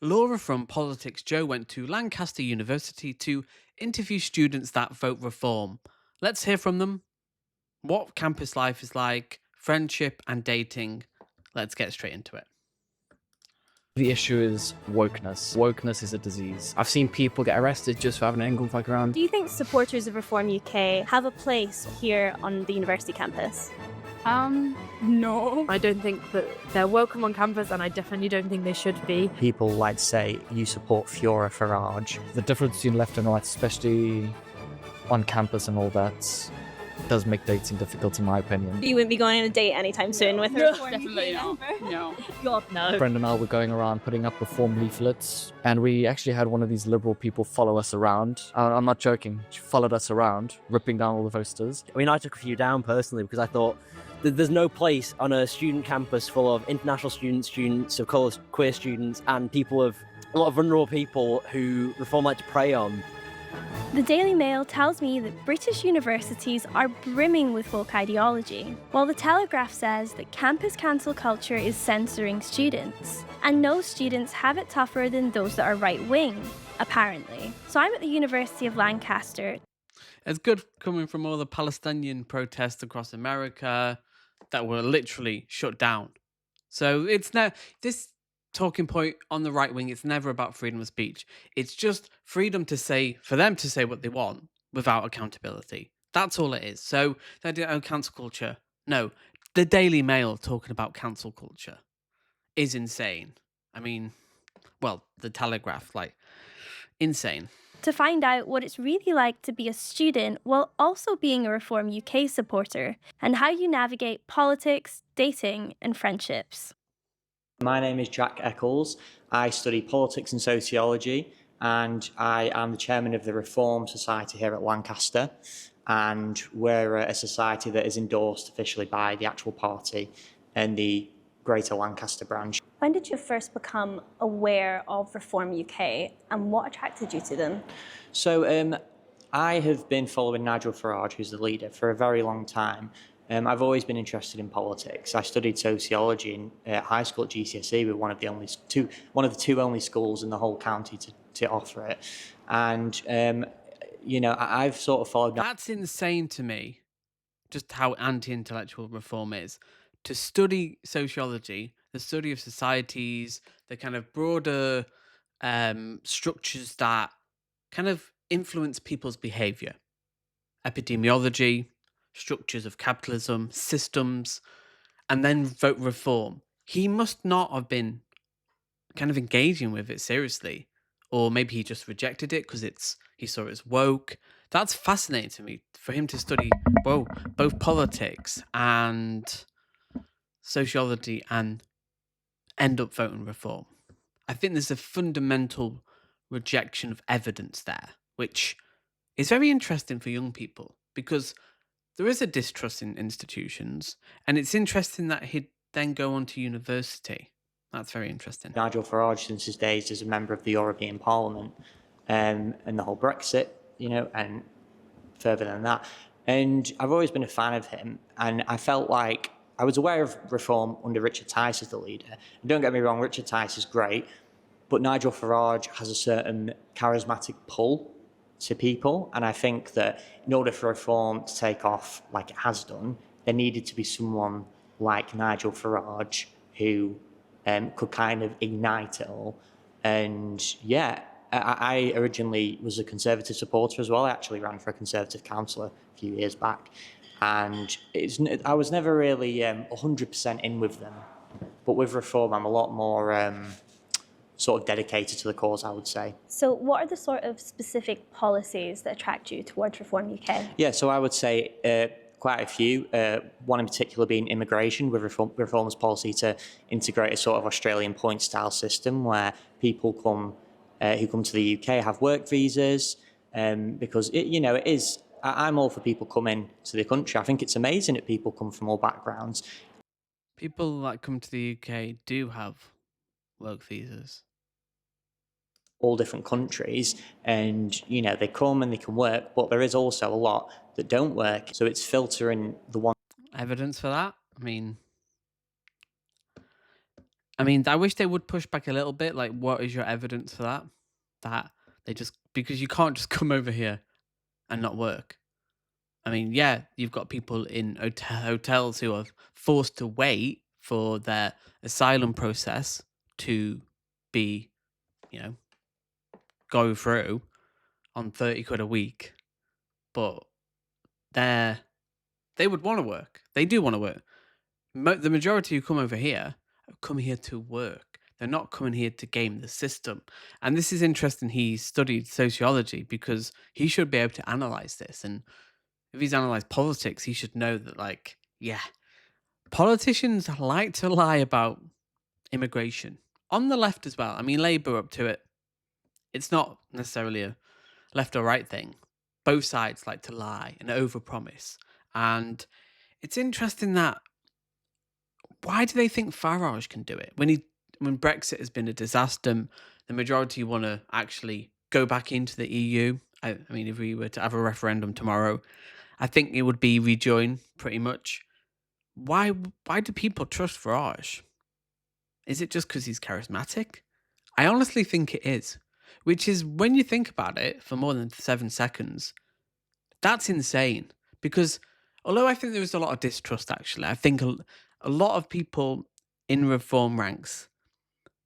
Laura from PoliticsJoe went to Lancaster University to interview students that vote reform. Let's hear from them. What campus life is like, friendship and dating. Let's get straight into it. The issue is wokeness. Wokeness is a disease. I've seen people get arrested just for having an income fuck around. Do you think supporters of Reform UK have a place here on the university campus? No. I don't think that they're welcome on campus, and I definitely don't think they should be. People like to say, you support Fiora Farage. The difference between left and right, especially on campus and all that, does make dating difficult in my opinion. You wouldn't be going on a date anytime soon with her? Definitely not. No. God, no. A friend and I were going around putting up reform leaflets, and we actually had one of these liberal people follow us around. I'm not joking. She followed us around, ripping down all the posters. I mean, I took a few down personally because I thought that there's no place on a student campus full of international students, students of colour, queer students, and people of a lot of vulnerable people who Reform like to prey on. The Daily Mail tells me that British universities are brimming with woke ideology, while the Telegraph says that campus cancel culture is censoring students. And no students have it tougher than those that are right-wing, apparently. So I'm at the University of Lancaster. It's good coming from all the Palestinian protests across America that were literally shut down. So it's now this talking point on the right wing, it's never about freedom of speech. It's just freedom to say, for them to say what they want without accountability. That's all it is. So they do cancel culture. No, the Daily Mail talking about cancel culture is insane. I mean, well, the Telegraph, like, insane. To find out what it's really like to be a student while also being a Reform UK supporter, and how you navigate politics, dating, and friendships. My name is Jack Eckles. I study politics and sociology, and I am the chairman of the Reform Society here at Lancaster. And we're a society that is endorsed officially by the actual party and the Greater Lancaster branch. When did you first become aware of Reform UK, and what attracted you to them? So I have been following Nigel Farage, who's the leader, for a very long time. I've always been interested in politics. I studied sociology in high school at GCSE. We're one of the two only schools in the whole county to offer it. And I've sort of followed. That's insane to me. Just how anti-intellectual reform is. To study sociology, the study of societies, the kind of broader structures that kind of influence people's behavior, epidemiology, structures of capitalism, systems, and then vote reform. He must not have been kind of engaging with it seriously, or maybe he just rejected it because he saw it as woke. That's fascinating to me, for him to study both politics and sociology and end up voting reform. I think there's a fundamental rejection of evidence there, which is very interesting for young people, because there is a distrust in institutions, and it's interesting that he'd then go on to university. That's very interesting. Nigel Farage, since his days as a member of the European Parliament, and the whole Brexit, and further than that. And I've always been a fan of him, and I felt like I was aware of reform under Richard Tice as the leader. And don't get me wrong, Richard Tice is great, but Nigel Farage has a certain charismatic pull to people, and I think that in order for reform to take off like it has done, there needed to be someone like Nigel Farage who could kind of ignite it all. And yeah, I originally was a Conservative supporter as well. I actually ran for a Conservative councillor a few years back, and I was never really 100% in with them, but with reform I'm a lot more sort of dedicated to the cause, I would say. So what are the sort of specific policies that attract you towards Reform UK? Yeah, so I would say quite a few. One in particular being immigration, with Reform's policy to integrate a sort of Australian point-style system where people who come to the UK have work visas, because it is. I'm all for people coming to the country. I think it's amazing that people come from all backgrounds. People that come to the UK do have work visas. All different countries, and they come and they can work, but there is also a lot that don't work. So it's filtering the one. Evidence for that? I mean, I mean, I wish they would push back a little bit. Like, what is your evidence for that? That they just, because you can't just come over here and not work. I mean, yeah, you've got people in hotels who are forced to wait for their asylum process to be, you know, go through on 30 quid a week, but they would want to work. They do want to work. The majority who come over here come here to work. They're not coming here to game the system. And this is interesting. He studied sociology because he should be able to analyze this. And if he's analyzed politics, he should know that, like, yeah, politicians like to lie about immigration on the left as well. I mean, Labour up to it. It's not necessarily a left or right thing. Both sides like to lie and overpromise. And it's interesting that, why do they think Farage can do it when Brexit has been a disaster? The majority want to actually go back into the EU. I mean, if we were to have a referendum tomorrow, I think it would be rejoin pretty much. Why do people trust Farage? Is it just because he's charismatic? I honestly think it is. Which is, when you think about it for more than 7 seconds, that's insane. Because although I think there is a lot of distrust, actually, I think a lot of people in reform ranks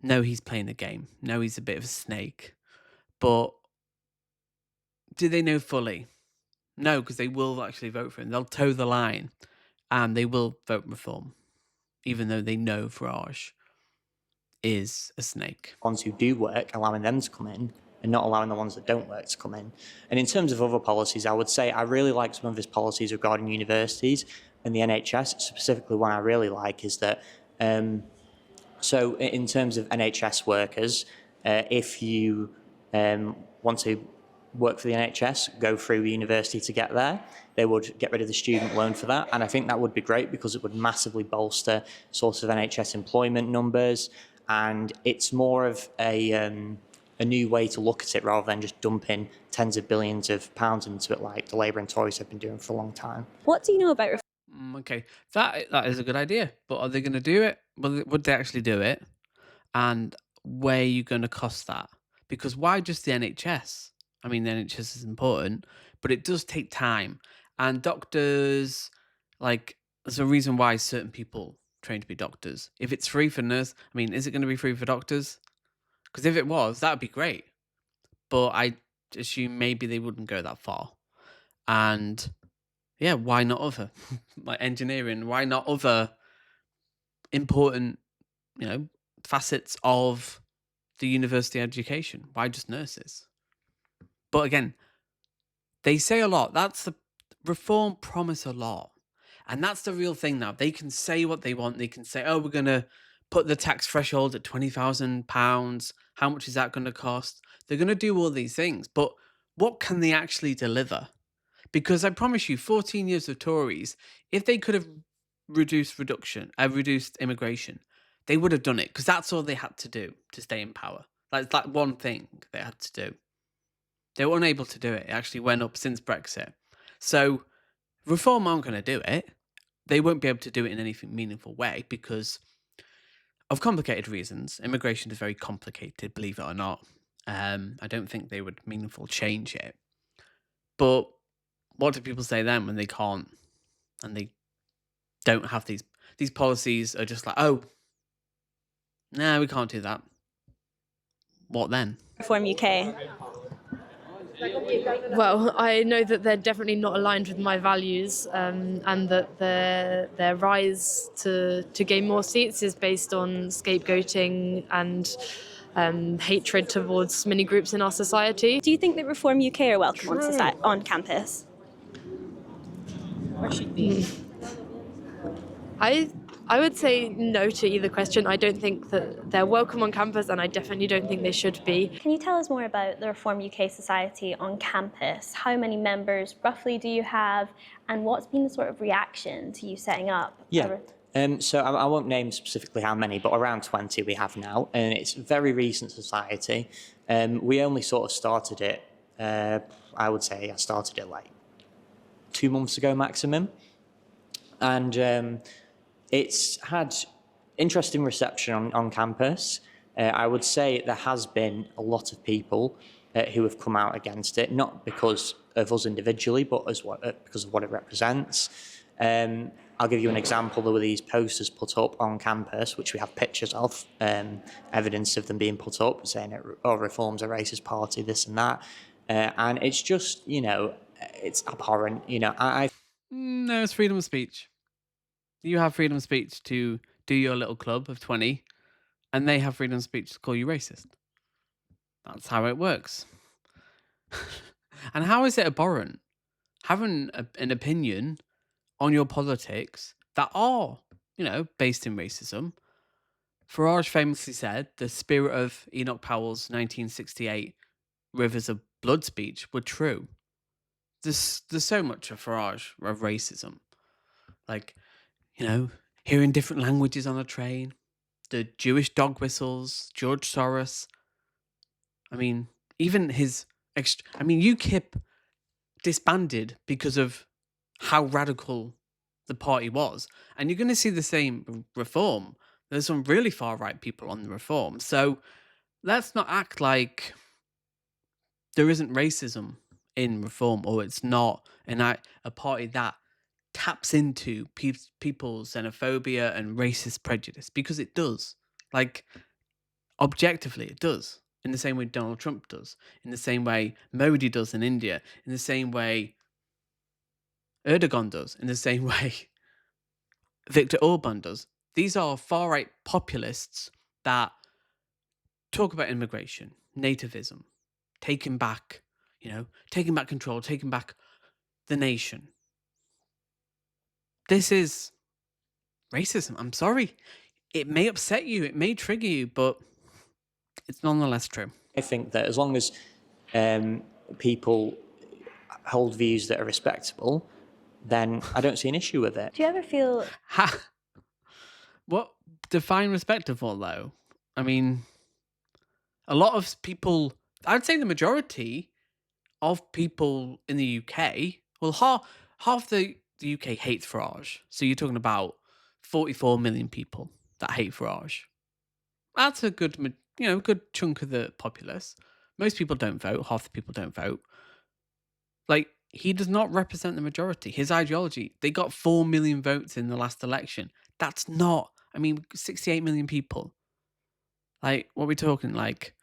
know he's playing a game, know he's a bit of a snake. But do they know fully? No, because they will actually vote for him. They'll toe the line and they will vote reform, even though they know Farage is a snake. Ones who do work, allowing them to come in and not allowing the ones that don't work to come in. And in terms of other policies, I would say I really like some of his policies regarding universities and the NHS. Specifically, one I really like is that, so in terms of NHS workers, if you want to work for the NHS, go through university to get there, they would get rid of the student loan for that. And I think that would be great because it would massively bolster sort of NHS employment numbers. And it's more of a new way to look at it rather than just dumping tens of billions of pounds into it like the Labour and Tories have been doing for a long time. What do you know about Okay, that is a good idea, but are they going to do it? Would they actually do it? And where are you going to cost that? Because why just the NHS? I mean, the NHS is important, but it does take time. And doctors, like, there's a reason why certain people train to be doctors. If it's free for nurse, I mean, is it going to be free for doctors? Because if it was, that would be great. But I assume maybe they wouldn't go that far. And yeah, why not other like engineering? Why not other important, facets of the university education? Why just nurses? But again, they say a lot. That's the reform promise a lot. And that's the real thing now. They can say what they want. They can say, oh, we're going to put the tax threshold at £20,000. How much is that going to cost? They're going to do all these things. But what can they actually deliver? Because I promise you, 14 years of Tories, if they could have reduced immigration, they would have done it. Because that's all they had to do to stay in power. Like that one thing they had to do. They were unable to do it. It actually went up since Brexit. So reform aren't going to do it. They won't be able to do it in any meaningful way because of complicated reasons. Immigration is very complicated, believe it or not. I don't think they would meaningful change it. But what do people say then when they can't and they don't have these policies are just like, oh, no, we can't do that. What then? Reform UK? Well, I know that they're definitely not aligned with my values, and that their rise to gain more seats is based on scapegoating and hatred towards many groups in our society. Do you think that Reform UK are welcome on campus? Or should be? I would say no to either question. I don't think that they're welcome on campus, and I definitely don't think they should be. Can you tell us more about the Reform UK Society on campus? How many members roughly do you have, and what's been the sort of reaction to you setting up? Yeah. So I won't name specifically how many, but around 20 we have now, and it's a very recent society. We only sort of started it, I would say I started it like 2 months ago maximum. And it's had interesting reception on campus. I would say there has been a lot of people who have come out against it, not because of us individually, but because of what it represents. I'll give you an example. There were these posters put up on campus, which we have pictures of, evidence of them being put up, saying, Reform's a racist party, this and that. And it's just, it's abhorrent. I No, it's freedom of speech. You have freedom of speech to do your little club of 20, and they have freedom of speech to call you racist. That's how it works. And how is it abhorrent? Having an opinion on your politics that are, based in racism. Farage famously said the spirit of Enoch Powell's 1968 Rivers of Blood speech were true. There's so much of Farage of racism. Like, hearing different languages on a train, the Jewish dog whistles, George Soros. I mean, even his... UKIP disbanded because of how radical the party was. And you're going to see the same reform. There's some really far-right people on the reform. So let's not act like there isn't racism in reform, or it's not a party that taps into people's xenophobia and racist prejudice, because it does. Like, objectively, it does. In the same way Donald Trump does. In the same way Modi does in India. In the same way Erdogan does. In the same way Viktor Orban does. These are far-right populists that talk about immigration, nativism, taking back control, taking back the nation. This is racism. I'm sorry. It may upset you, it may trigger you, but it's nonetheless true. I think that as long as people hold views that are respectable, then I don't see an issue with it. Do you ever feel... What define respectable, though? I mean, a lot of people, I'd say the majority of people in the UK, well, half the UK hates Farage. So you're talking about 44 million people that hate Farage. That's a good, good chunk of the populace. Most people don't vote. Half the people don't vote. Like, he does not represent the majority. His ideology, they got 4 million votes in the last election. That's not, 68 million people. Like, what are we talking? Like,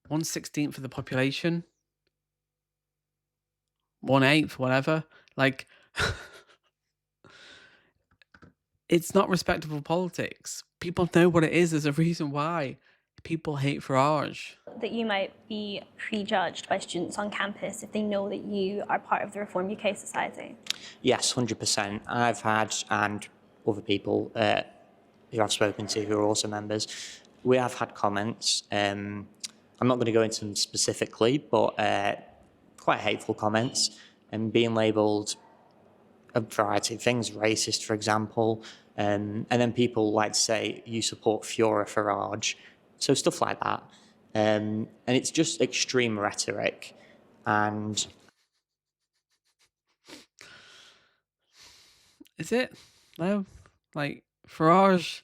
1/16 of the population? 1/8, whatever. Like, it's not respectable politics. People know what it is. There's a reason why people hate Farage. that you might be prejudged by students on campus if they know that you are part of the Reform UK Society? Yes, 100%. I've had, and other people who I've spoken to who are also members, we have had comments. I'm not going to go into them specifically, but quite hateful comments, and being labelled a variety of things, racist, for example. And then people like to say, you support Fiora Farage. So stuff like that. And it's just extreme rhetoric. And is it? No. Like, Farage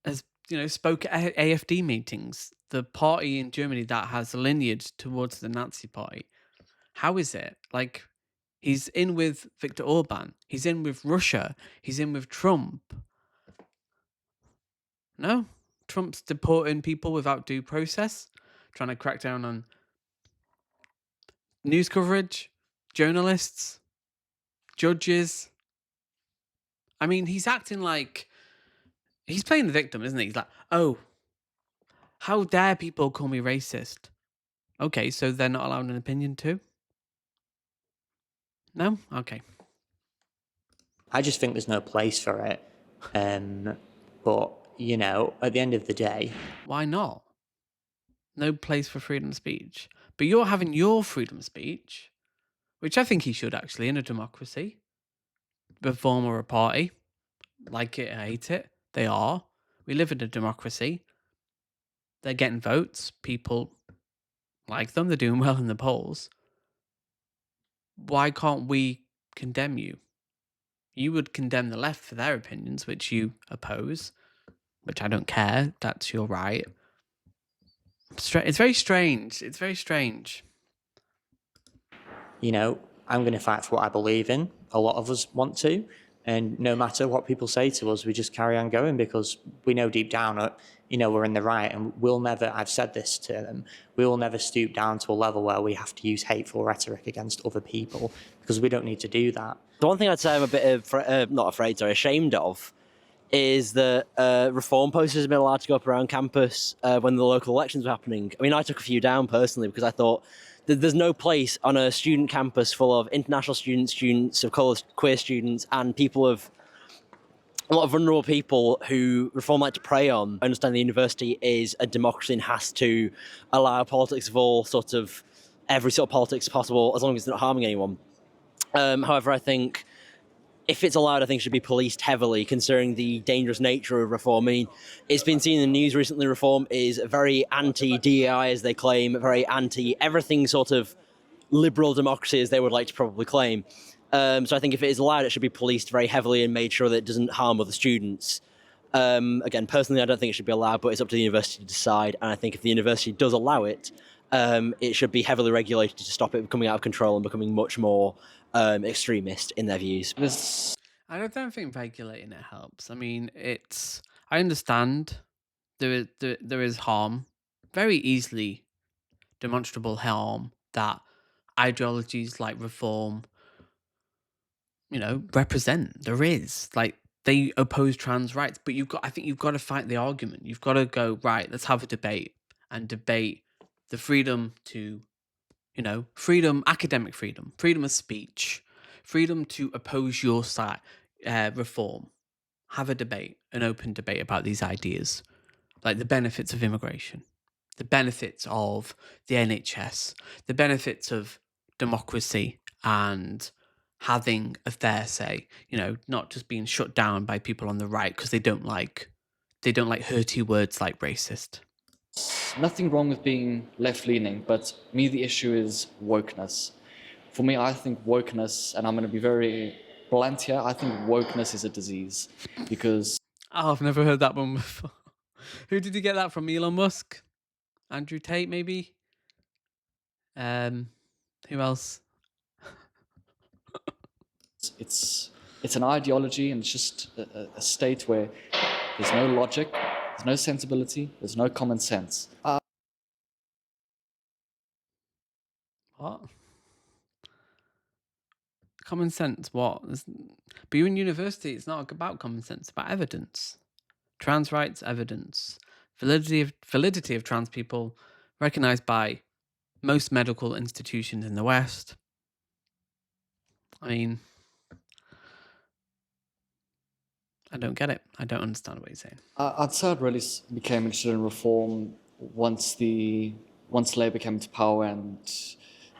has, spoke at AfD meetings, the party in Germany that has a lineage towards the Nazi party. How is it? Like, he's in with Viktor Orban. He's in with Russia. He's in with Trump. No? Trump's deporting people without due process, trying to crack down on news coverage, journalists, judges. He's acting like he's playing the victim, isn't he? He's like, oh, how dare people call me racist? Okay, so they're not allowed an opinion too? No? Okay. I just think there's no place for it. But, at the end of the day... Why not? No place for freedom of speech. But you're having your freedom of speech, which I think he should actually in a democracy. Reform or a party. Like it or hate it. They are. We live in a democracy. They're getting votes. People like them. They're doing well in the polls. Why can't we condemn you? You would condemn the left for their opinions, which you oppose. which I don't care. That's your right. It's very strange. It's very strange. You know, I'm going to fight for what I believe in. A lot of us want to. And no matter what people say to us, we just carry on going because we know deep down that, we're in the right. And we'll never, I've said this to them, we will never stoop down to a level where we have to use hateful rhetoric against other people because we don't need to do that. The one thing I'd say I'm a bit ashamed of is that reform posters have been allowed to go up around campus when the local elections were happening. I mean, I took a few down personally because I thought that there's no place on a student campus full of international students, students of colour, queer students, and people of a lot of vulnerable people who reform like to prey on. I understand the university is a democracy and has to allow politics of all every sort of politics possible as long as it's not harming anyone. However, I think if it's allowed, I think it should be policed heavily, considering the dangerous nature of reform. I mean, it's been seen in the news recently, reform is very anti-DEI, as they claim, very anti-everything sort of liberal democracy, as they would like to probably claim. So I think if it is allowed, it should be policed very heavily and made sure that it doesn't harm other students. Again, personally, I don't think it should be allowed, but it's up to the university to decide. And I think if the university does allow it, it should be heavily regulated to stop it coming out of control and becoming much more extremist in their views. I don't think regulating it helps. I mean, I understand there is harm, very easily demonstrable harm that ideologies like reform, represent. There is, like, they oppose trans rights, but I think you've got to fight the argument. You've got to go, right, let's have a debate and debate the freedom to, academic freedom, freedom of speech, freedom to oppose your side, reform. Have a debate, an open debate about these ideas, like the benefits of immigration, the benefits of the NHS, the benefits of democracy and having a fair say, not just being shut down by people on the right because they don't like hurty words like racist. Nothing wrong with being left-leaning, but me, the issue is wokeness. For me, I think wokeness, and I'm going to be very blunt here, I think wokeness is a disease because... Oh, I've never heard that one before. Who did you get that from? Elon Musk? Andrew Tate, maybe? Who else? It's an ideology, and it's just a state where there's no logic, there's no sensibility, there's no common sense. What? Common sense, what? But you're in university, it's not about common sense, it's about evidence. Trans rights, evidence. Validity of trans people recognized by most medical institutions in the West. I mean, I don't get it. I don't understand what you're saying. I'd say I really became interested in reform once Labour came into power, and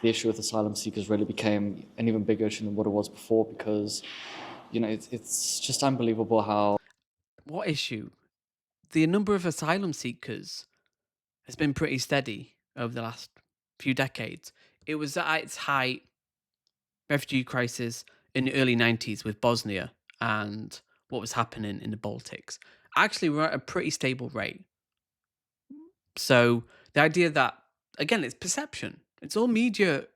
the issue with asylum seekers really became an even bigger issue than what it was before, because, it's just unbelievable how... What issue? The number of asylum seekers has been pretty steady over the last few decades. It was at its height, refugee crisis, in the early 90s with Bosnia and what was happening in the Baltics. Actually, we're at a pretty stable rate. So the idea that, again, it's perception. It's all media,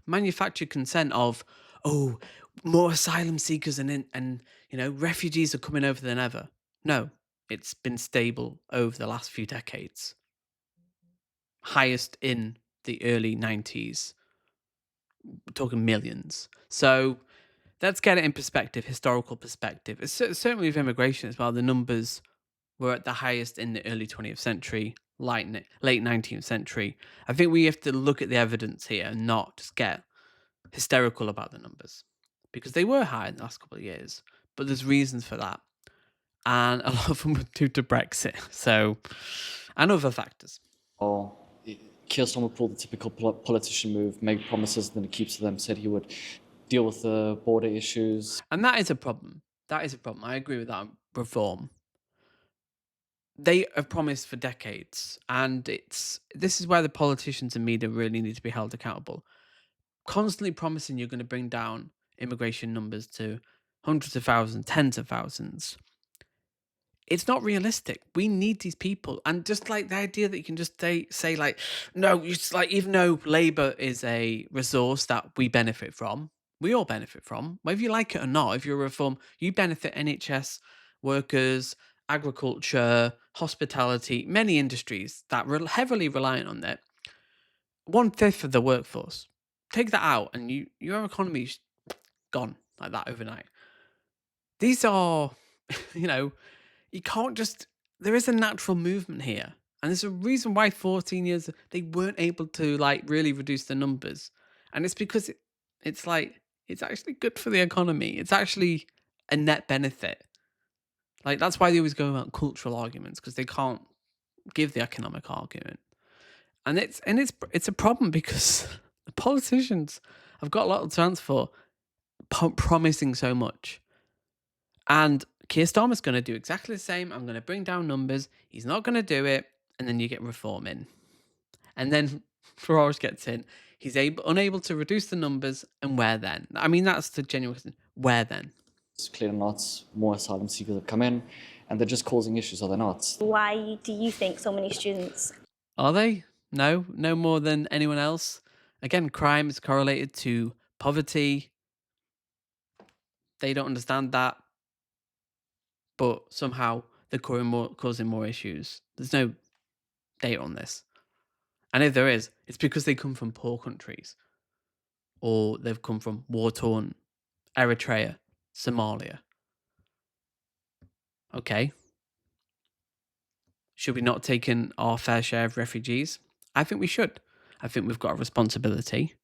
manufactured consent of, oh, more asylum seekers and refugees are coming over than ever. No, it's been stable over the last few decades. Highest in the early 90s. We're talking millions. So let's get it in perspective, historical perspective. It's certainly with immigration as well. The numbers were at the highest in the early 20th century, late 19th century. I think we have to look at the evidence here and not just get hysterical about the numbers, because they were high in the last couple of years, but there's reasons for that. And a lot of them were due to Brexit, and other factors. Keir Starmer pulled the typical politician move, made promises, and then he keeps to them, said he would deal with the border issues. And that is a problem. I agree with that. Reform. They have promised for decades, and this is where the politicians and media really need to be held accountable. Constantly promising you're going to bring down immigration numbers to hundreds of thousands, tens of thousands. it's not realistic. We need these people. And just like the idea that you can just say like, no, it's like, even though Labour is a resource that we benefit from, we all benefit from, whether you like it or not, if you're a reform, you benefit NHS workers, agriculture, hospitality, many industries that heavily reliant on it. 1/5 of the workforce. Take that out and your economy's gone like that overnight. These are, you know, you can't just. There is a natural movement here, and there's a reason why 14 years they weren't able to like really reduce the numbers, and it's because it's like it's actually good for the economy. It's actually a net benefit. Like that's why they always go about cultural arguments because they can't give the economic argument, and it's a problem because the politicians have got a lot of chance for promising so much. And Keir Starmer's going to do exactly the same. I'm going to bring down numbers. He's not going to do it. And then you get reform in. And then Farage gets in. He's unable to reduce the numbers. And where then? I mean, that's the genuine question. Where then? It's clear or not, more asylum seekers have come in, and they're just causing issues, are they not? Why do you think so many students? Are they? No more than anyone else. Again, crime is correlated to poverty. They don't understand that. But somehow they're causing more issues. There's no data on this. And if there is, it's because they come from poor countries or they've come from war-torn Eritrea, Somalia. Okay. Should we not take in our fair share of refugees? I think we should. I think we've got a responsibility.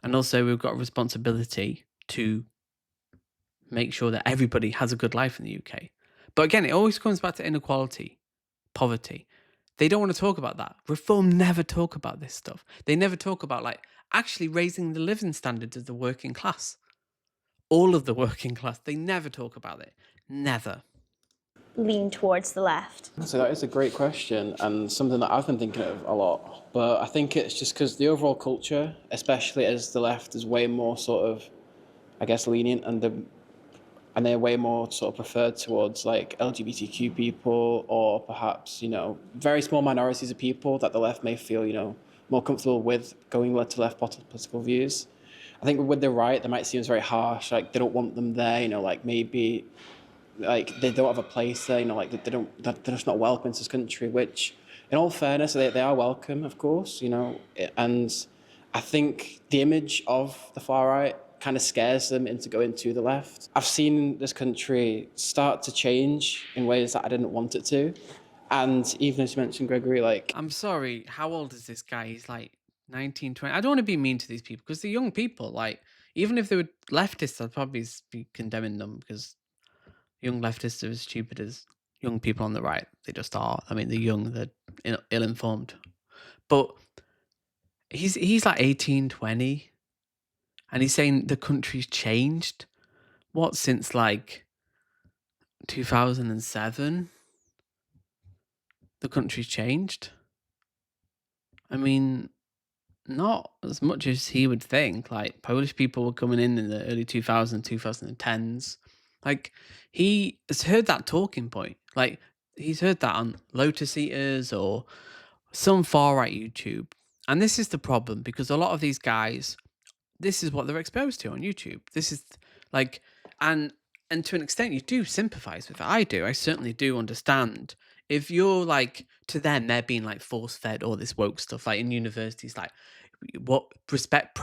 And also we've got a responsibility to make sure that everybody has a good life in the UK. But again, it always comes back to inequality, poverty. They don't want to talk about that. Reform never talk about this stuff. They never talk about like actually raising the living standards of the working class. All of the working class. They never talk about it. Never. Lean towards the left? So that is a great question and something that I've been thinking of a lot. But I think it's just because the overall culture, especially as the left, is way more sort of, I guess, lenient and they're way more sort of preferred towards like LGBTQ people or perhaps, very small minorities of people that the left may feel, more comfortable with going to left political views. I think with the right, they might seem very harsh, like they don't want them there, like maybe like they don't have a place there, like they're just not welcome into this country, which in all fairness, they are welcome, of course, and I think the image of the far right kind of scares them into going to the left. I've seen this country start to change in ways that I didn't want it to. And even as you mentioned, Gregory, like... I'm sorry, how old is this guy? He's like 19, 20. I don't want to be mean to these people because they're young people. Like, even if they were leftists, I'd probably be condemning them because young leftists are as stupid as young people on the right. They just are. I mean, they're young, they're ill-informed. But he's like 18, 20. And he's saying the country's changed. What, since like 2007? The country's changed? I mean, not as much as he would think. Like, Polish people were coming in the early 2000s, 2010s. Like, he has heard that talking point. Like, he's heard that on Lotus Eaters or some far-right YouTube. And this is the problem, because a lot of these guys... this is what they're exposed to on YouTube. This is like, and to an extent, you do sympathize with it. I do. I certainly do understand. If you're like, to them, they're being like force-fed all this woke stuff, like in universities, like what respect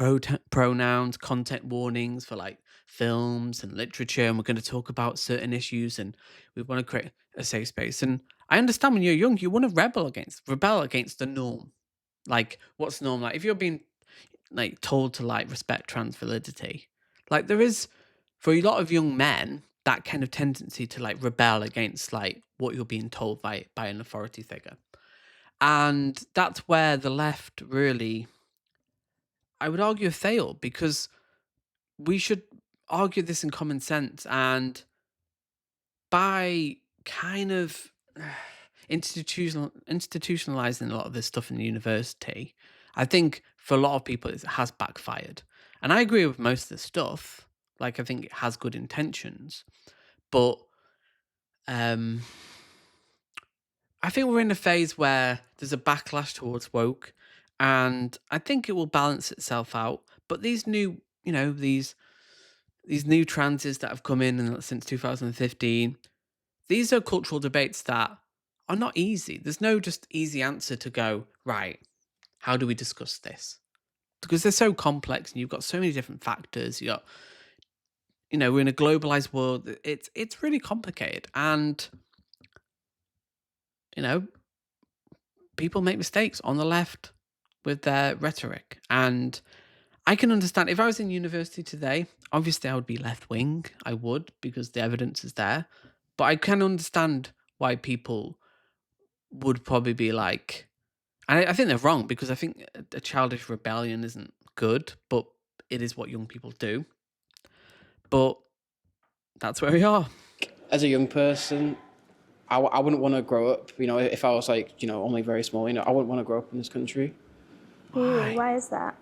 pronouns, content warnings for like films and literature, and we're going to talk about certain issues, and we want to create a safe space. And I understand when you're young, you want to rebel against the norm. Like, what's norm? Like, if you're being like told to like respect trans validity, like there is for a lot of young men that kind of tendency to like rebel against like what you're being told by an authority figure. And that's where the left really, I would argue, failed, because we should argue this in common sense, and by kind of institutionalizing a lot of this stuff in the university, I think for a lot of people it has backfired. And I agree with most of the stuff. Like, I think it has good intentions, but I think we're in a phase where there's a backlash towards woke, and I think it will balance itself out. But these new, these new transes that have come in since 2015, these are cultural debates that are not easy. There's no just easy answer to go, right, how do we discuss this? Because they're so complex and you've got so many different factors. You got, we're in a globalized world. It's really complicated. And, you know, people make mistakes on the left with their rhetoric. And I can understand if I was in university today, obviously I would be left wing. I would, because the evidence is there. But I can understand why people would probably be like, and I think they're wrong, because I think a childish rebellion isn't good, but it is what young people do. But that's where we are. As a young person, I wouldn't want to grow up, if I was like, only very small, I wouldn't want to grow up in this country. Why is that?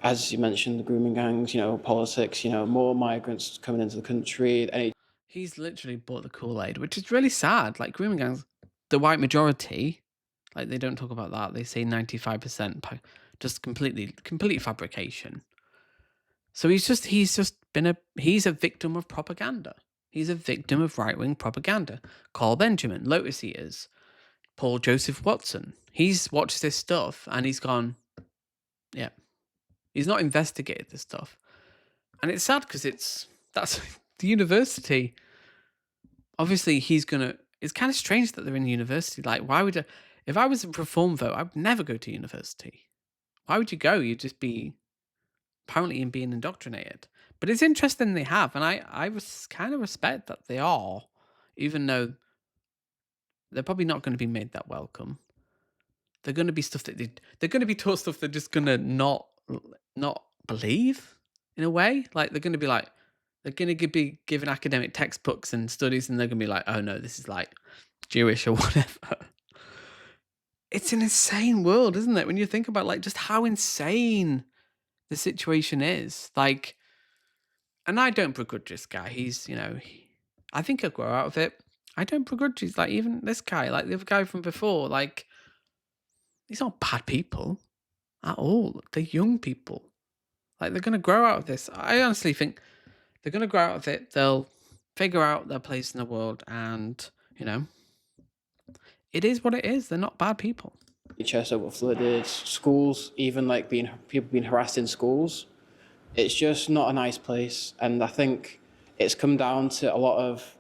As you mentioned, the grooming gangs, politics, more migrants coming into the country. He's literally bought the Kool-Aid, which is really sad. Like, grooming gangs, the white majority, like, they don't talk about that. They say 95%, just complete fabrication. So he's a victim of propaganda. He's a victim of right-wing propaganda. Carl Benjamin, Lotus Eaters, Paul Joseph Watson. He's watched this stuff and he's gone, yeah. He's not investigated this stuff. And it's sad because that's the university. Obviously, it's kind of strange that they're in university. Like, why would if I was a reform vote, I would never go to university. Why would you go? You'd just be apparently being indoctrinated. But it's interesting they have, and I kind of respect that they are, even though they're probably not going to be made that welcome. They're going to be stuff that they're going to be taught stuff they're just going to not believe in a way. Like, they're going to be like, they're going to be given academic textbooks and studies, and they're going to be like, oh no, this is like Jewish or whatever. It's an insane world, isn't it? When you think about like just how insane the situation is. Like, and I don't begrudge this guy. He's, I think he'll grow out of it. I don't begrudge. He's like, even this guy, like the other guy from before, like, these aren't bad people at all. They're young people. Like, they're going to grow out of this. I honestly think they're going to grow out of it. They'll figure out their place in the world, and, it is what it is. They're not bad people. NHS over flooded, schools, even like people being harassed in schools. It's just not a nice place. And I think it's come down to a lot of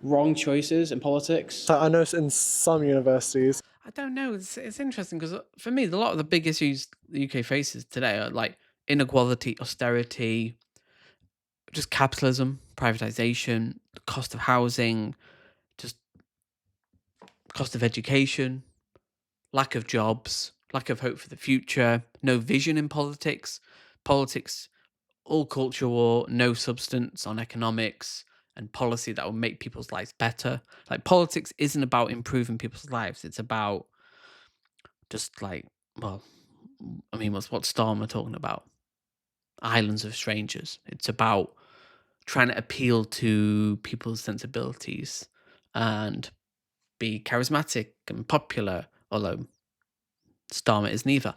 wrong choices in politics. So I know in some universities. I don't know. It's interesting because for me, a lot of the big issues the UK faces today are like inequality, austerity, just capitalism, privatization, the cost of housing, just cost of education, lack of jobs, lack of hope for the future, no vision in politics, all culture war, no substance on economics and policy that will make people's lives better. Like, politics isn't about improving people's lives. It's about just like, well, I mean, what's Storm we're talking about? Islands of strangers. It's about trying to appeal to people's sensibilities and be charismatic and popular, although Starmer is neither.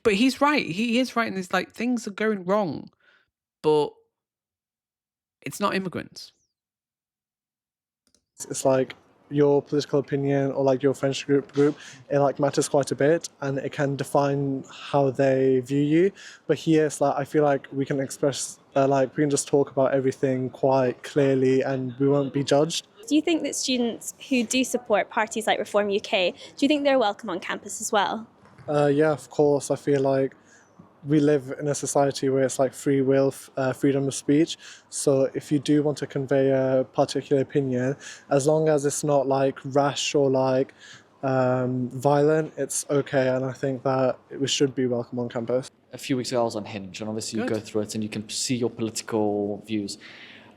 But he's right. He is right. And it's like, things are going wrong, but it's not immigrants. It's like your political opinion or like your friendship group, it like matters quite a bit, and it can define how they view you. But here, it's like I feel like we can express, like we can just talk about everything quite clearly, and we won't be judged. Do you think that students who do support parties like Reform UK, do you think they're welcome on campus as well? Yeah, of course. I feel like we live in a society where it's like free will, freedom of speech. So if you do want to convey a particular opinion, as long as it's not like rash or like violent, it's okay. And I think that we should be welcome on campus. A few weeks ago I was on Hinge, and obviously you Good. go through it and you can see your political views.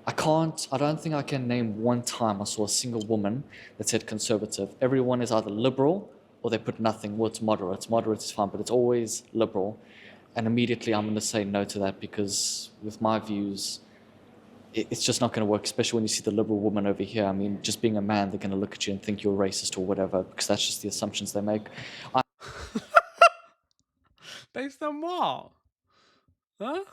I don't think I can name one time I saw a single woman that said conservative. Everyone is either liberal or they put nothing. Well, it's moderate. Moderate is fine, but it's always liberal. And immediately I'm going to say no to that, because with my views, it's just not going to work, especially when you see the liberal woman over here. I mean, just being a man, they're going to look at you and think you're racist or whatever, because that's just the assumptions they make. Based on what? Huh?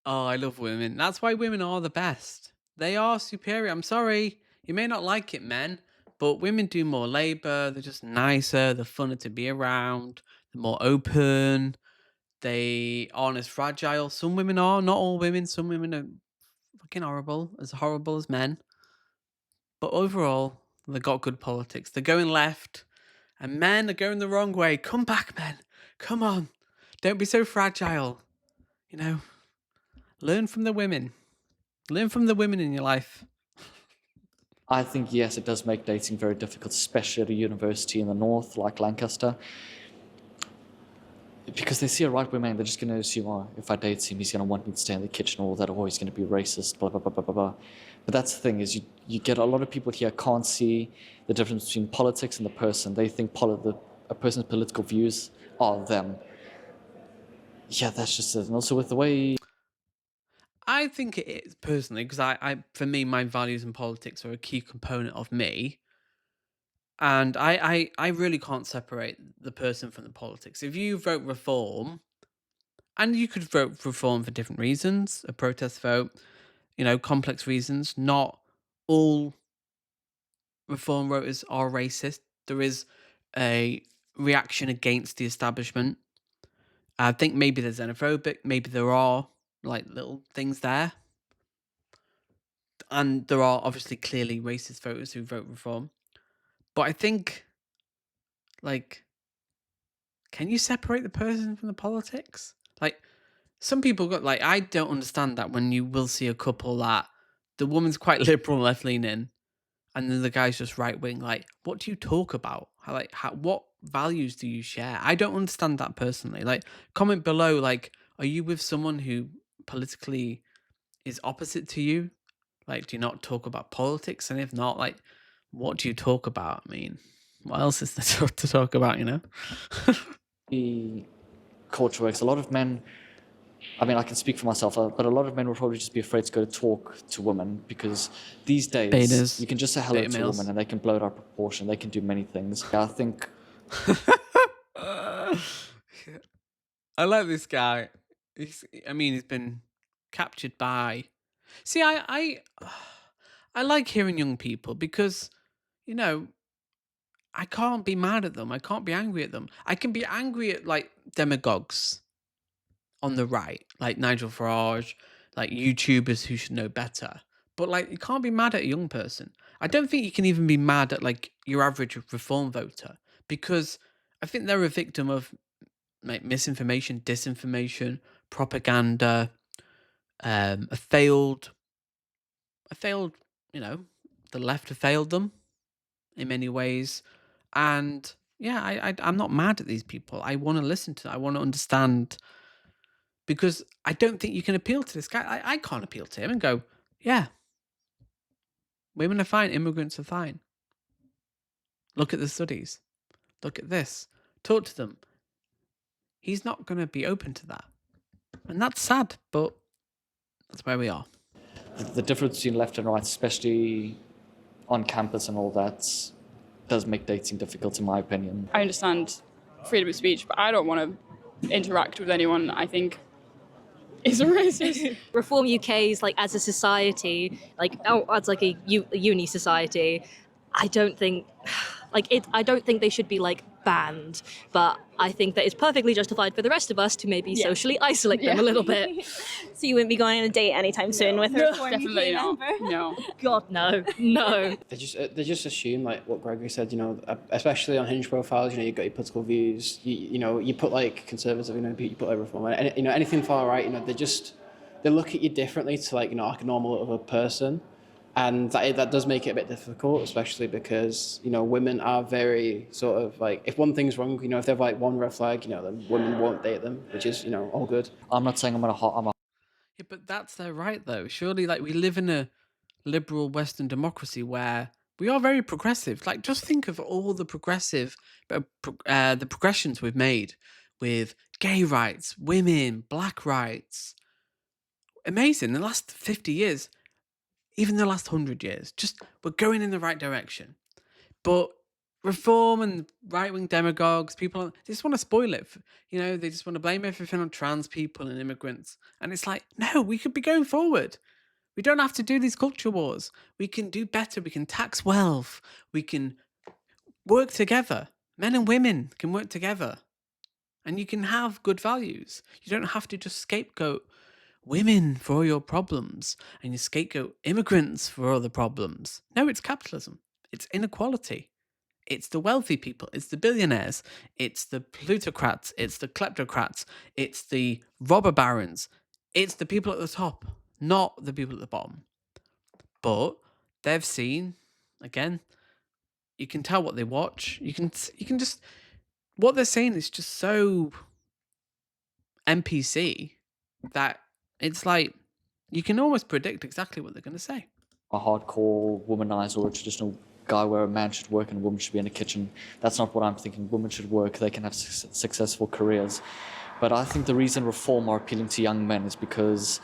Oh, I love women. That's why women are the best. They are superior. I'm sorry. You may not like it, men, but women do more labor. They're just nicer. They're funner to be around. They're more open. They aren't as fragile. Some women are. Not all women. Some women are fucking horrible as men. But overall, they've got good politics. They're going left, and men are going the wrong way. Come back, men. Come on. Don't be so fragile. You know, learn from the women. Learn from the women in your life. I think, yes, it does make dating very difficult, especially at a university in the north like Lancaster. Because they see a right wing man, they're just going to assume, oh, if I date him, he's going to want me to stay in the kitchen, all that, or he's going to be racist, blah, blah, blah, blah, blah, blah. But that's the thing, is you get a lot of people here can't see the difference between politics and the person. They think a person's political views are them. Yeah, that's just it. And also with the way... I think it is, personally, because for me, my values and politics are a key component of me. And I really can't separate the person from the politics. If you vote reform, and you could vote reform for different reasons, a protest vote, complex reasons. Not all reform voters are racist. There is a reaction against the establishment. I think maybe they're xenophobic. Maybe there are like little things there. And there are obviously clearly racist voters who vote reform. But I think, like, can you separate the person from the politics? Like, some people got, like, I don't understand that when you will see a couple that the woman's quite liberal, left leaning, and then the guy's just right wing. Like, what do you talk about? What values do you share? I don't understand that personally. Like, comment below, like, are you with someone who politically is opposite to you? Like, do you not talk about politics? And if not, like, what do you talk about? I mean, what else is there to talk about, The culture works. A lot of men, I mean, I can speak for myself, but a lot of men will probably just be afraid to go to talk to women, because these days Betas, you can just say hello beta to a males. woman and they can blow it out of proportion. They can do many things. I think I like this guy. He's been captured by. See, I like hearing young people because, I can't be mad at them. I can't be angry at them. I can be angry at like demagogues on the right, like Nigel Farage, like YouTubers who should know better. But like, you can't be mad at a young person. I don't think you can even be mad at like your average reform voter, because I think they're a victim of like misinformation, disinformation, propaganda, a failed, the left have failed them in many ways. And yeah, I'm not mad at these people. I want to listen to them. I want to understand, because I don't think you can appeal to this guy. I can't appeal to him and go, yeah, women are fine, immigrants are fine. Look at the studies. Look at this. Talk to them. He's not going to be open to that. And that's sad, but that's where we are. the difference between left and right, especially on campus and all that, does make dating difficult, in my opinion. I understand freedom of speech, but I don't want to interact with anyone I think is a racist. Reform UK's like as a society, as like a uni society, I don't think they should be like banned, but I think that it's perfectly justified for the rest of us to maybe socially isolate them a little bit. So you wouldn't be going on a date anytime soon with her? Definitely not. No. God, no. They just assume, like what Gregory said, especially on Hinge profiles, you've got your political views, you put like conservative, you put like reform, and anything far right, they look at you differently to like a normal other person. And that does make it a bit difficult, especially because, women are very sort of like, if one thing's wrong, if they have like one red flag, then women won't date them, which is, all good. I'm not saying I'm a Yeah, but that's their right, though. Surely, like, we live in a liberal Western democracy where we are very progressive. Like, just think of all the the progressions we've made with gay rights, women, black rights. amazing. In the last 50 years, even the last 100 years, just we're going in the right direction. But reform and right-wing demagogues, people, they just want to spoil it. They just want to blame everything on trans people and immigrants. And it's like, no, we could be going forward. We don't have to do these culture wars. We can do better. We can tax wealth. We can work together. Men and women can work together. And you can have good values. You don't have to just scapegoat women for all your problems and you scapegoat immigrants for all the problems. No, it's capitalism. It's inequality. It's the wealthy people. It's the billionaires. It's the plutocrats. It's the kleptocrats. It's the robber barons. It's the people at the top, not the people at the bottom. But they've seen, again, you can tell what they watch. You can just, what they're saying is just so NPC that it's like you can almost predict exactly what they're going to say. A hardcore womanizer or a traditional guy where a man should work and a woman should be in the kitchen. That's not what I'm thinking. Women should work. They can have successful careers. But I think the reason reform are appealing to young men is because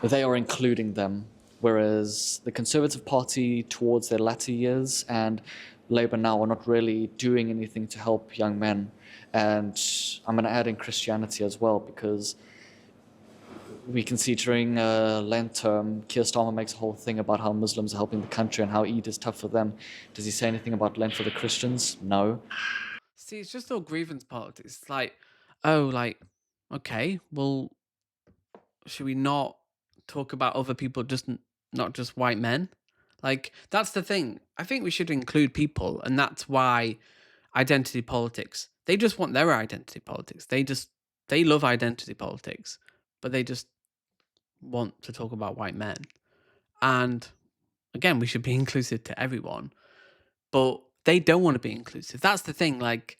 they are including them, whereas the Conservative Party towards their latter years and Labour now are not really doing anything to help young men. And I'm going to add in Christianity as well, because we can see during Lent term, Keir Starmer makes a whole thing about how Muslims are helping the country and how Eid is tough for them. Does he say anything about Lent for the Christians? No. See, it's just all grievance politics. It's like, oh, like, okay, well, should we not talk about other people, just not just white men? Like, that's the thing. I think we should include people, and that's why identity politics, they just want their identity politics. They love identity politics, but they just want to talk about white men. And again, we should be inclusive to everyone, but they don't want to be inclusive. That's the thing. Like,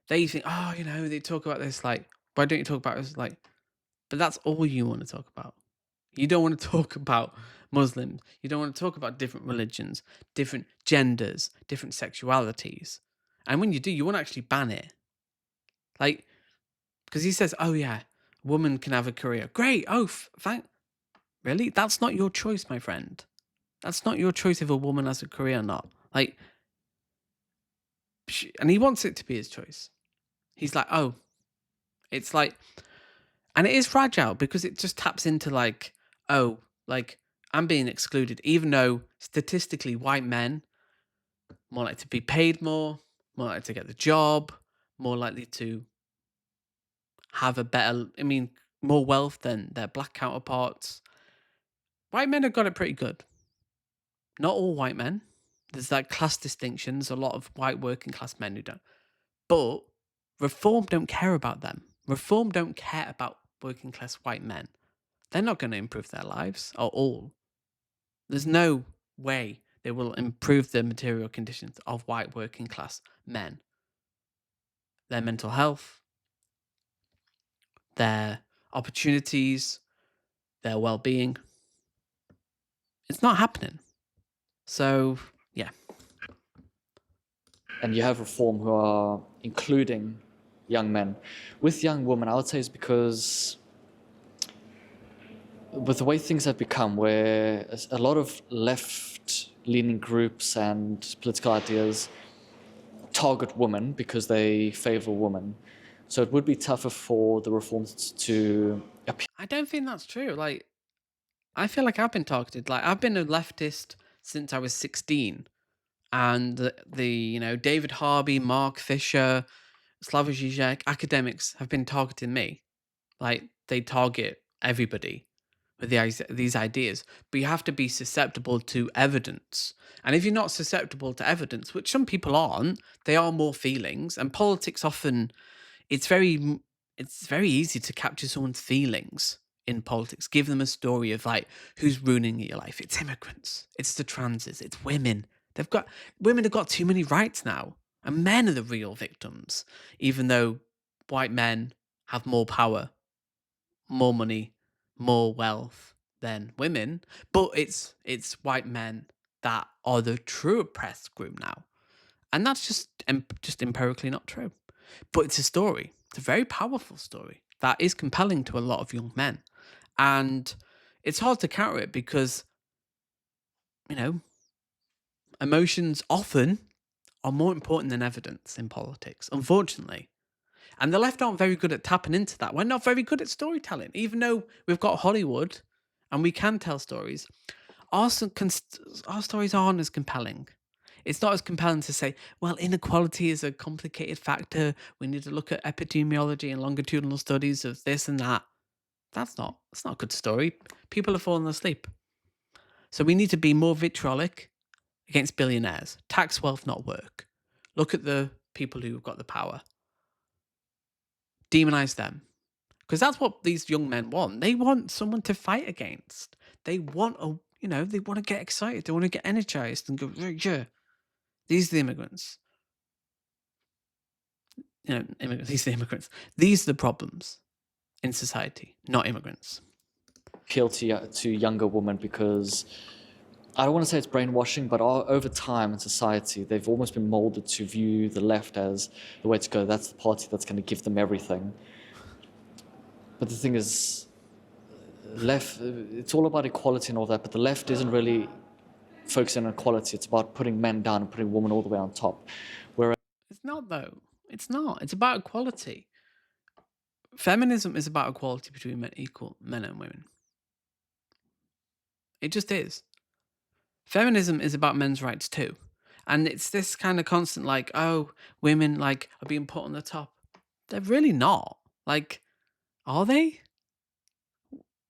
they think, oh, they talk about this, like, why don't you talk about this? Like, but that's all you want to talk about. You don't want to talk about Muslims. You don't want to talk about different religions, different genders, different sexualities. And when you do, you want to actually ban it. Like, because he says, oh, yeah, a woman can have a career. Great. Oh, really? That's not your choice, my friend. That's not your choice if a woman has a career or not. Like, and he wants it to be his choice. He's like, oh, it's like, and it is fragile because it just taps into like, oh, like I'm being excluded, even though statistically white men more likely to be paid more likely to get the job, more likely to have more wealth than their black counterparts. White men have got it pretty good. Not all white men. There's like class distinctions. A lot of white working class men who don't. But reform don't care about them. Reform don't care about working class white men. They're not going to improve their lives at all. There's no way they will improve the material conditions of white working class men. Their mental health, their opportunities, their well-being. It's not happening. So, yeah. And you have reform who are including young men. With young women, I would say it's because with the way things have become, where a lot of left-leaning groups and political ideas target women because they favor women. So it would be tougher for the reforms to appeal. I don't think that's true. Like, I feel like I've been targeted. Like, I've been a leftist since I was 16. And the David Harvey, Mark Fisher, Slavoj Žižek, academics have been targeting me. Like, they target everybody with these ideas. But you have to be susceptible to evidence. And if you're not susceptible to evidence, which some people aren't, they are more feelings. And politics often, it's very easy to capture someone's feelings in politics. Give them a story of like who's ruining your life. It's immigrants. It's the transes. It's women. Women have got too many rights now, and men are the real victims, even though white men have more power, more money, more wealth than women. But it's white men that are the true oppressed group now, and that's just empirically not true. But it's a story. It's a very powerful story that is compelling to a lot of young men, And it's hard to counter it because, you know, emotions often are more important than evidence in politics, unfortunately. And the left aren't very good at tapping into that. We're not very good at storytelling, even though we've got Hollywood and we can tell stories. Our stories aren't as compelling. It's not as compelling to say, well, inequality is a complicated factor. We need to look at epidemiology and longitudinal studies of this and that. That's not a good story. People are falling asleep. So we need to be more vitriolic against billionaires. Tax wealth, not work. Look at the people who've got the power. Demonize them. Because that's what these young men want. They want someone to fight against. They want they want to get excited. They want to get energized and go, yeah, these are the immigrants. These are the immigrants. These are the problems in society, not immigrants. Appeal to younger women because I don't want to say it's brainwashing, but over time in society, they've almost been molded to view the left as the way to go. That's the party that's going to give them everything. But the thing is, it's all about equality and all that, but the left isn't really focusing on equality. It's about putting men down and putting women all the way on top. Whereas It's not, though. It's not. It's about equality. Feminism is about equality between equal men and women. It just is. Feminism is about men's rights too. And it's this kind of constant like, oh, women like are being put on the top. They're really not. Like, are they?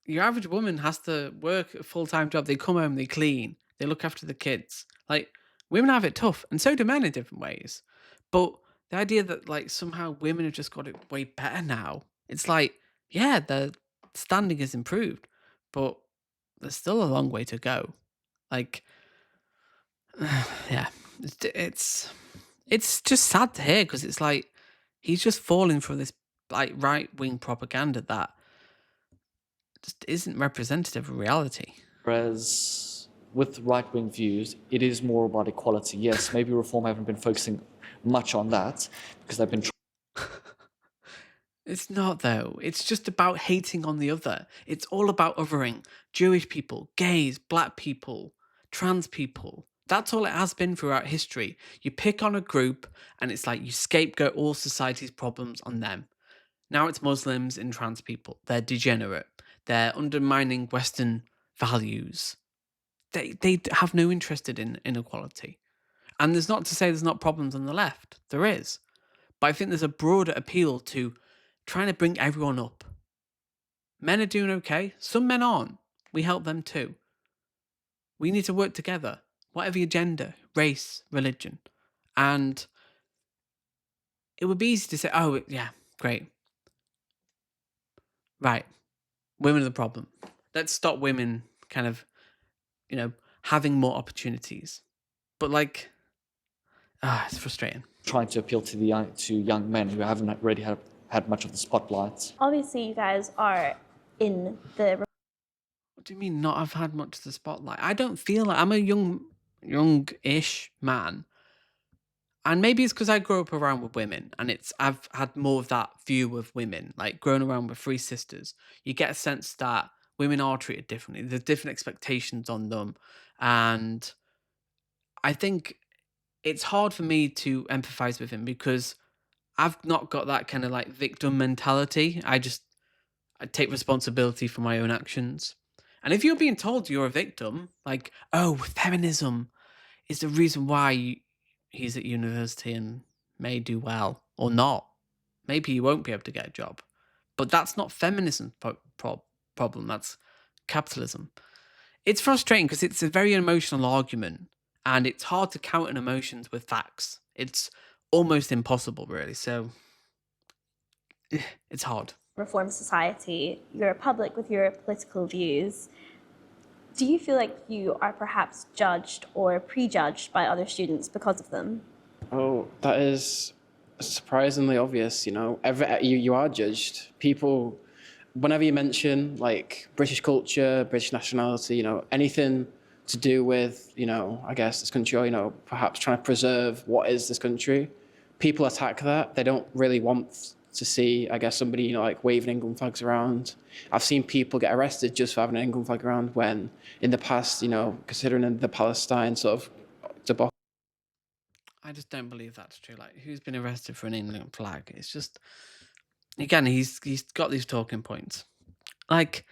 Your average woman has to work a full-time job. They come home, they clean, they look after the kids. Like, women have it tough, and so do men in different ways. But the idea that like somehow women have just got it way better now, it's like, yeah, their standing is improved, but there's still a long way to go. Like, yeah, it's just sad to hear because it's like he's just falling for this like right-wing propaganda that just isn't representative of reality. with right-wing views, it is more about equality. Yes, maybe Reform haven't been focusing much on that because they've been It's not, though. It's just about hating on the other. It's all about othering Jewish people, gays, black people, trans people. That's all it has been throughout history. You pick on a group and it's like you scapegoat all society's problems on them. Now it's Muslims and trans people. They're degenerate. They're undermining Western values. They have no interest in inequality. And there's not to say there's not problems on the left. There is. But I think there's a broader appeal to trying to bring everyone up. Men are doing okay. Some men aren't. We help them too. We need to work together. Whatever your gender, race, religion. And it would be easy to say, oh, yeah, great. Right. Women are the problem. Let's stop women kind of, having more opportunities. But like, it's frustrating. trying to appeal to young men who haven't really had much of the spotlight. Obviously, you guys are in the... What do you mean not have had much of the spotlight? I don't feel like I'm a young-ish man. And maybe it's because I grew up around with women and I've had more of that view of women, like growing around with three sisters. You get a sense that women are treated differently. There's different expectations on them. And I think it's hard for me to empathize with him because I've not got that kind of like victim mentality. I take responsibility for my own actions. And if you're being told you're a victim, like, oh, feminism is the reason why he's at university and may do well or not. Maybe you won't be able to get a job. But that's not feminism's problem. That's capitalism. It's frustrating because it's a very emotional argument and it's hard to counter emotions with facts. It's almost impossible, really. So it's hard. Reform society, you're a public with your political views. Do you feel like you are perhaps judged or prejudged by other students because of them? Oh, that is surprisingly obvious, you are judged. People, whenever you mention like British culture, British nationality, anything to do with, I guess this country or, perhaps trying to preserve what is this country, people attack that. They don't really want to see, I guess, somebody, you know, like waving England flags around. I've seen people get arrested just for having an England flag around when in the past, you know, considering the Palestine sort of debacle. I just don't believe that's true. Like, who's been arrested for an England flag? It's just, again, he's got these talking points. Like,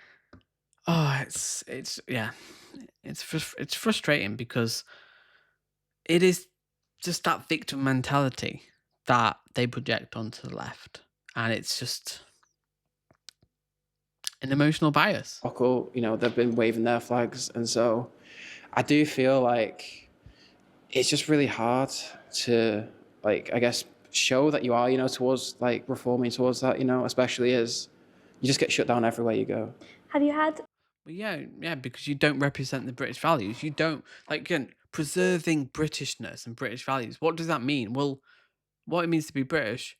oh, it's yeah, it's frustrating because it is just that victim mentality that they project onto the left, and it's just an emotional bias. You know, they've been waving their flags, and so I do feel like it's just really hard to, like, I guess, show that you are, you know, towards like reforming towards that, you know, especially as you just get shut down everywhere you go. Have you had But yeah, because you don't represent the British values. You don't, like, again, preserving Britishness and British values. What does that mean? Well, what it means to be British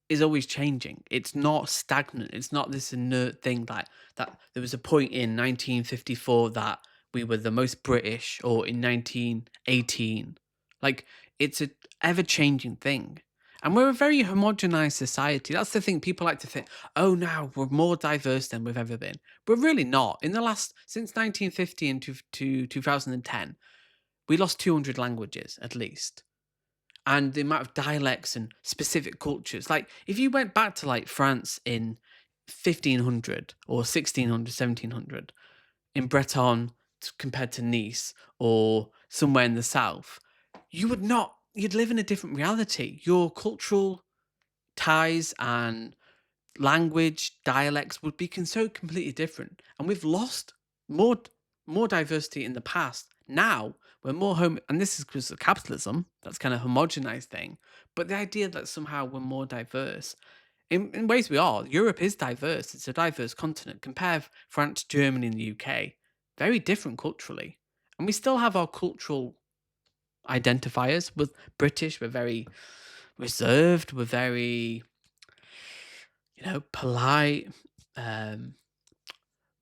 is always changing. It's not stagnant. It's not this inert thing like that. There was a point in 1954 that we were the most British, or in 1918. Like, it's a ever changing thing. And we're a very homogenized society. That's the thing. People like to think, oh, now we're more diverse than we've ever been. We're really not. In the last, since 1950 and to 2010, we lost 200 languages at least. And the amount of dialects and specific cultures. Like, if you went back to like France in 1500 or 1600, 1700, in Breton compared to Nice or somewhere in the south, you'd live in a different reality. Your cultural ties and language, dialects would be so completely different. And we've lost more diversity in the past. Now we're more and this is because of capitalism, that's kind of homogenized thing. But the idea that somehow we're more diverse, in ways we are. Europe is diverse. It's a diverse continent. Compare France, Germany, and the UK. Very different culturally. And we still have our cultural identifiers. With British, we're very reserved. We're very, polite.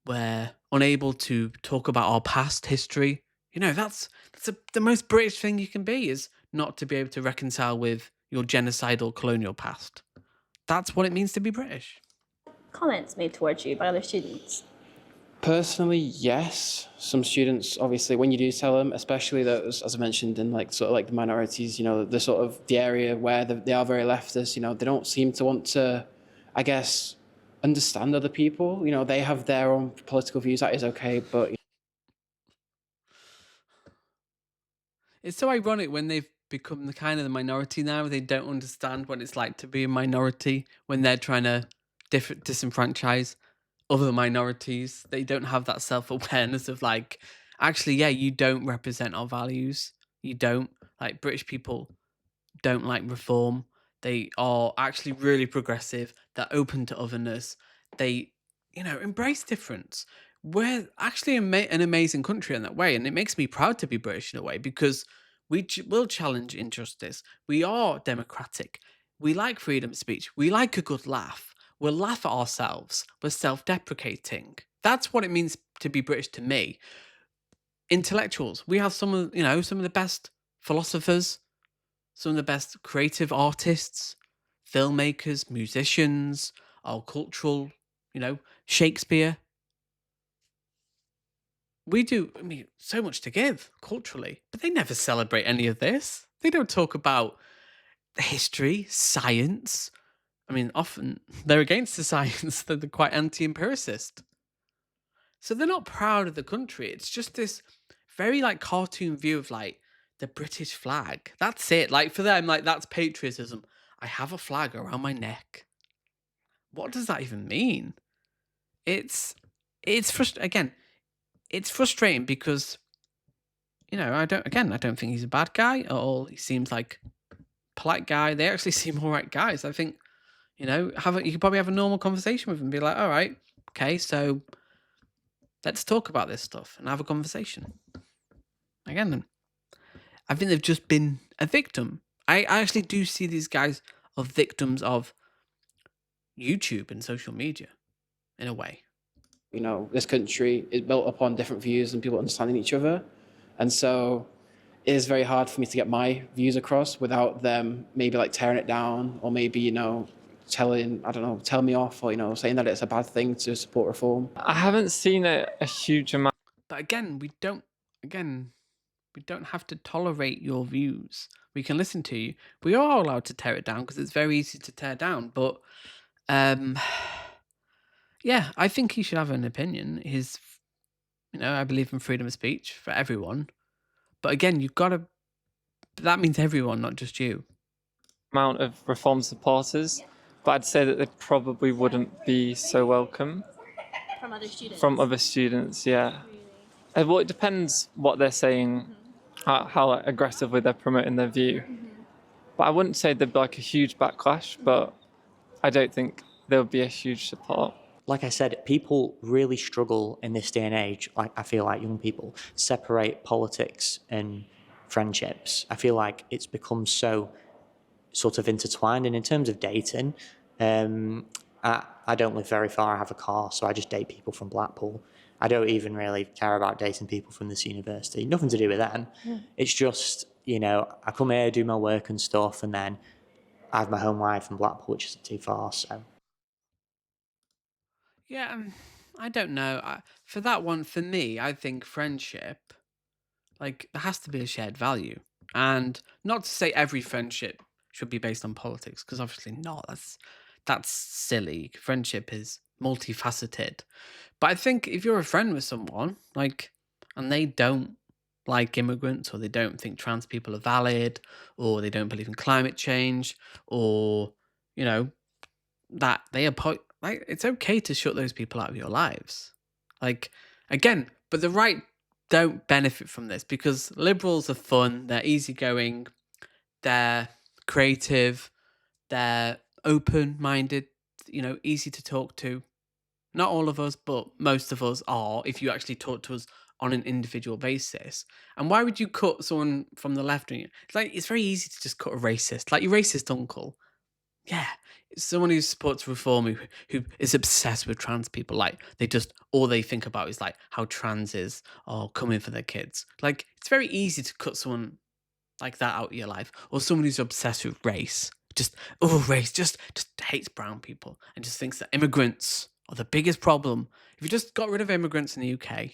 We're unable to talk about our past history. That's the most British thing you can be, is not to be able to reconcile with your genocidal colonial past. That's what it means to be British. comments made towards you by other students? Personally, yes. Some students, obviously, when you do tell them, especially those, as I mentioned, in like sort of like the minorities, the sort of the area where they are very leftist, they don't seem to want to, I guess, understand other people. They have their own political views. That is okay, but It's so ironic when they've become the kind of the minority now. They don't understand what it's like to be a minority when they're trying to disenfranchise other minorities. They don't have that self-awareness of like, actually, yeah, you don't represent our values. You don't. Like, British people don't like reform. They are actually really progressive. They're open to otherness. They, embrace difference. We're actually an amazing country in that way, and it makes me proud to be British in a way, because we will challenge injustice. We are democratic. We like freedom of speech. We like a good laugh. We'll laugh at ourselves. We're self-deprecating. That's what it means to be British to me. Intellectuals. We have some of the best philosophers, some of the best creative artists, filmmakers, musicians, our cultural, Shakespeare. We do, so much to give culturally, but they never celebrate any of this. They don't talk about history, science. Often they're against the science. They're quite anti-empiricist. So they're not proud of the country. It's just this very cartoon view of the British flag. That's it. For them, that's patriotism. I have a flag around my neck. What does that even mean? It's again, it's frustrating because, I don't think he's a bad guy at all. He seems like a polite guy. They actually seem all right guys. I think, you could probably have a normal conversation with him and be like, all right, okay, so let's talk about this stuff and have a conversation. Again, I think they've just been a victim. I actually do see these guys as victims of YouTube and social media, in a way. This country is built upon different views and people understanding each other. And so it is very hard for me to get my views across without them maybe tearing it down, or maybe, telling me off, or saying that it's a bad thing to support reform. I haven't seen a huge amount. But again, we don't have to tolerate your views. We can listen to you. We are allowed to tear it down because it's very easy to tear down. But yeah, I think he should have an opinion. I believe in freedom of speech for everyone. But again, that means everyone, not just you. Amount of reform supporters, but I'd say that they probably wouldn't be so welcome. From other students? From other students, yeah. Well, it depends what they're saying, how aggressively they're promoting their view. But I wouldn't say there'd be like a huge backlash, but I don't think there would be a huge support. Like I said, people really struggle in this day and age, like I feel like young people, separate politics and friendships. I feel like it's become so sort of intertwined. And in terms of dating, I don't live very far, I have a car, so I just date people from Blackpool. I don't even really care about dating people from this university. Nothing to do with them. It's just, I come here, do my work and stuff, and then I have my home life in Blackpool, which isn't too far, so... Yeah, I don't know. For that one, for me, I think friendship, there has to be a shared value. And not to say every friendship should be based on politics, because obviously not. That's silly. Friendship is multifaceted. But I think if you're a friend with someone, and they don't like immigrants, or they don't think trans people are valid, or they don't believe in climate change, or, that they are it's okay to shut those people out of your lives. Again, but the right don't benefit from this because liberals are fun, they're easygoing, they're creative, they're open-minded, easy to talk to. Not all of us, but most of us are, if you actually talk to us on an individual basis. And why would you cut someone from the left? It's very easy to just cut a racist, like your racist uncle. Yeah, it's someone who supports reform, who is obsessed with trans people. All they think about is how trans is or coming for their kids. It's very easy to cut someone like that out of your life, or someone who's obsessed with race. Race, just hates brown people and just thinks that immigrants are the biggest problem. If you just got rid of immigrants in the UK,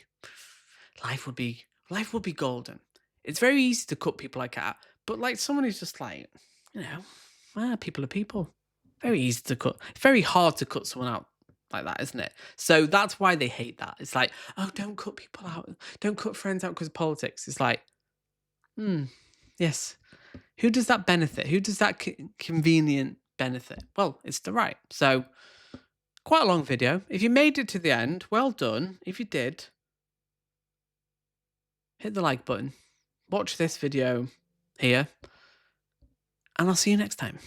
life would be golden. It's very easy to cut people like that, but someone who's just people are people. Very easy to cut. It's very hard to cut someone out like that, isn't it? So that's why they hate that. It's don't cut people out. Don't cut friends out because of politics. It's yes. Who does that benefit? Who does that convenient benefit? Well, it's the right. So, quite a long video. If you made it to the end, well done. If you did, hit the like button. Watch this video here. And I'll see you next time.